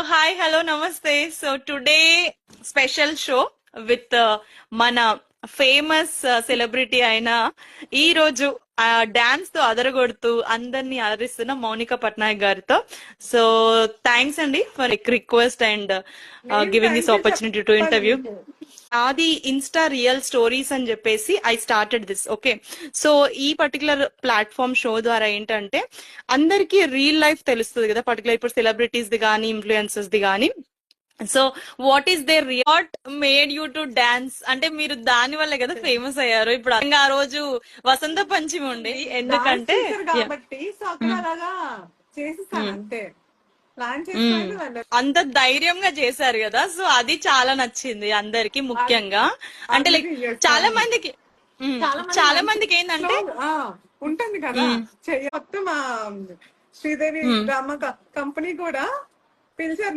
Hi hello నమస్తే. So today special show with మన famous celebrity అయిన ఈ రోజు డాన్స్ తో అదరగొడుతూ అందరినీ అలరిస్తున్న మౌనిక పట్నాయక్ గారితో. సో థ్యాంక్స్ అండి ఫర్ రిక్వెస్ట్ అండ్ నేను giving this thank you opportunity to చెప్పాలి ఇంటర్వ్యూ. మీకు. అది ఇన్స్టా రియల్ స్టోరీస్ అని చెప్పేసి I started this. Okay, so ఈ పర్టికులర్ ప్లాట్ఫామ్ షో ద్వారా ఏంటంటే అందరికి రియల్ లైఫ్ తెలుస్తుంది కదా, పర్టికులర్ ఇప్పుడు సెలబ్రిటీస్ ది కానీ ఇన్ఫ్లుయెన్సర్స్ ది కానీ. So what is there what made you to dance అంటే మీరు దాని వల్లే కదా ఫేమస్ అయ్యారు. ఇప్పుడు ఇంకా ఆ రోజు వసంత పంచమి ఉండే డాన్స్ ఎందుకంటే చేశారు కాబట్టి సో అక్కడ అలాగా చేసేసాను అంతే. ప్లాన్ చేసుకొని వెళ్ళాను. అంత ధైర్యంగా చేశారు కదా, సో అది చాలా నచ్చింది అందరికి ముఖ్యంగా. అంటే లైక్ Already yes, చాలా అవును. మందికి చాలా మంది చాలా మంచి మందికి ఏంటంటే strong, ఉంటుంది కదా మొత్తం శ్రీదేవి డ్రామా కంపెనీ కూడా పిలిచారు